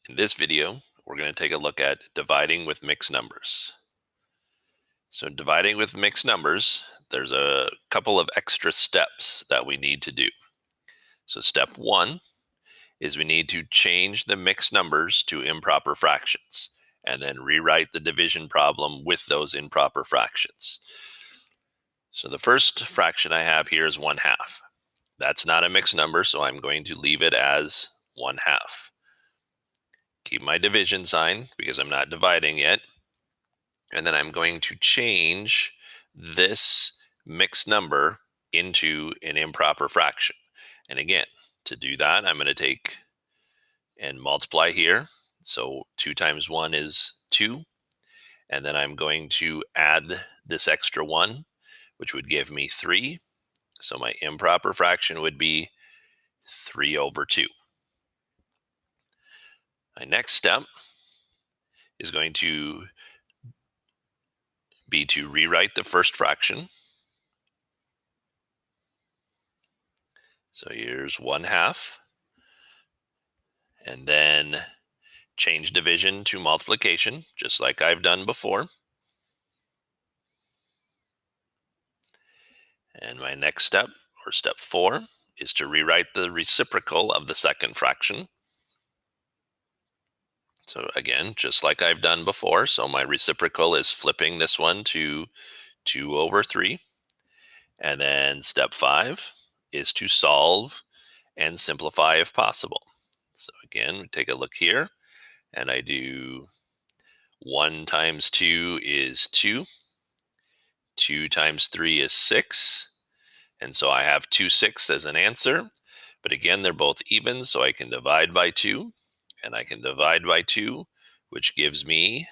In this video, we're going to take a look at dividing with mixed numbers. So dividing with mixed numbers, there's a couple of extra steps that we need to do. So step one is we need to change the mixed numbers to improper fractions and then rewrite the division problem with those improper fractions. So the first fraction I have here is 1/2. That's not a mixed number, so I'm going to leave it as 1/2. Keep my division sign because I'm not dividing yet. And then I'm going to change this mixed number into an improper fraction. And again, to do that, I'm going to take and multiply here. So 2 times 1 is 2. And then I'm going to add this extra 1, which would give me 3. So my improper fraction would be 3/2. My next step is going to be to rewrite the first fraction. So here's 1/2. And then change division to multiplication, just like I've done before. And my next step, or step 4, is to rewrite the reciprocal of the second fraction. So again, just like I've done before, so my reciprocal is flipping this one to 2/3. And then step 5 is to solve and simplify if possible. So again, we take a look here, and I do 1 times 2 is 2. 2 times 3 is 6. And so I have 2/6 as an answer. But again, they're both even, so I can divide by 2. And I can divide by 2, which gives me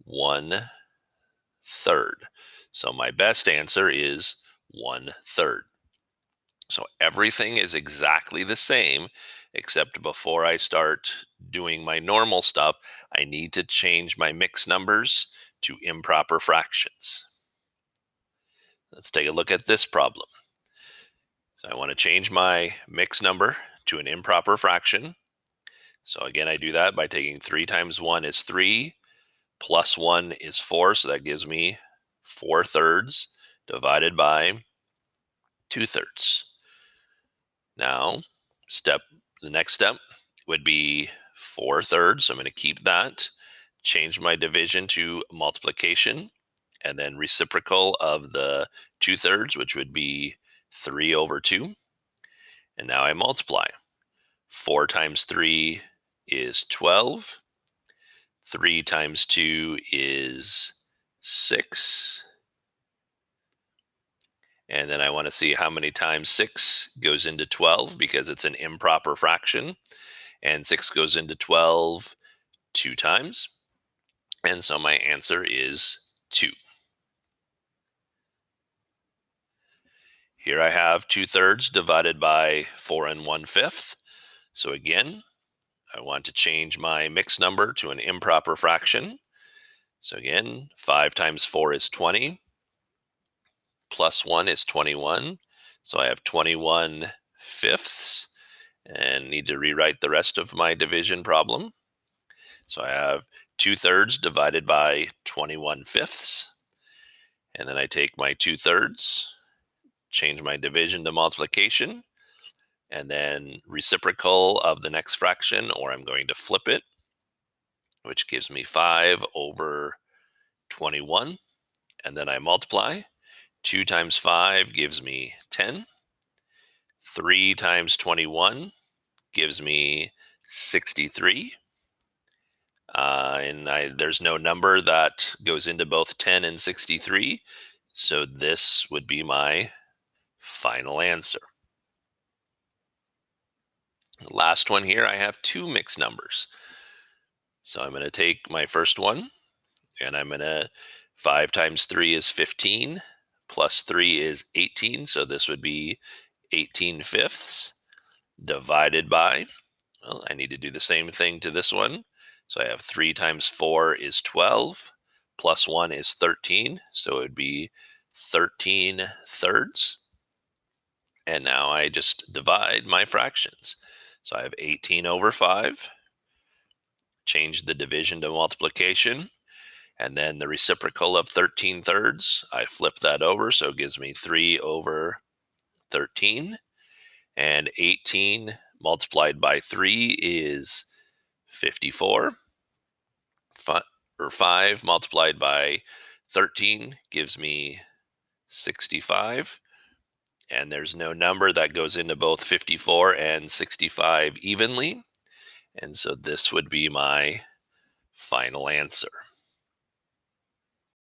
1/3. So my best answer is 1/3. So everything is exactly the same, except before I start doing my normal stuff, I need to change my mixed numbers to improper fractions. Let's take a look at this problem. So I want to change my mixed number to an improper fraction. So again, I do that by taking 3 times 1 is 3, plus 1 is 4, so that gives me 4/3 divided by 2/3. Now, the next step would be 4/3, so I'm going to keep that, change my division to multiplication, and then reciprocal of the 2/3, which would be 3/2. And now I multiply. 4 times 3 is 12. 3 times 2 is 6. And then I want to see how many times 6 goes into 12 because it's an improper fraction. And 6 goes into 12 2 times. And so my answer is 2. Here I have 2/3 divided by 4 1/5. So again, I want to change my mixed number to an improper fraction. So again, 5 times 4 is 20. Plus 1 is 21. So I have 21/5 and need to rewrite the rest of my division problem. So I have 2/3 divided by 21/5. And then I take my 2/3, change my division to multiplication, and then reciprocal of the next fraction, or I'm going to flip it, which gives me 5/21. And then I multiply. 2 times 5 gives me 10. 3 times 21 gives me 63. There's no number that goes into both 10 and 63. So this would be my final answer. The last one here, I have 2 mixed numbers. So I'm going to take my first one, and I'm going to 5 times 3 is 15, plus 3 is 18. So this would be 18/5 divided by, well, I need to do the same thing to this one. So I have 3 times 4 is 12, plus 1 is 13. So it would be 13/3. And now I just divide my fractions. So I have 18/5 change the division to multiplication, and then the reciprocal of 13/3, I flip that over, so it gives me 3 over 13, and 18 multiplied by 3 is 54. 5 multiplied by 13 gives me 65, and there's no number that goes into both 54 and 65 evenly, and so this would be my final answer.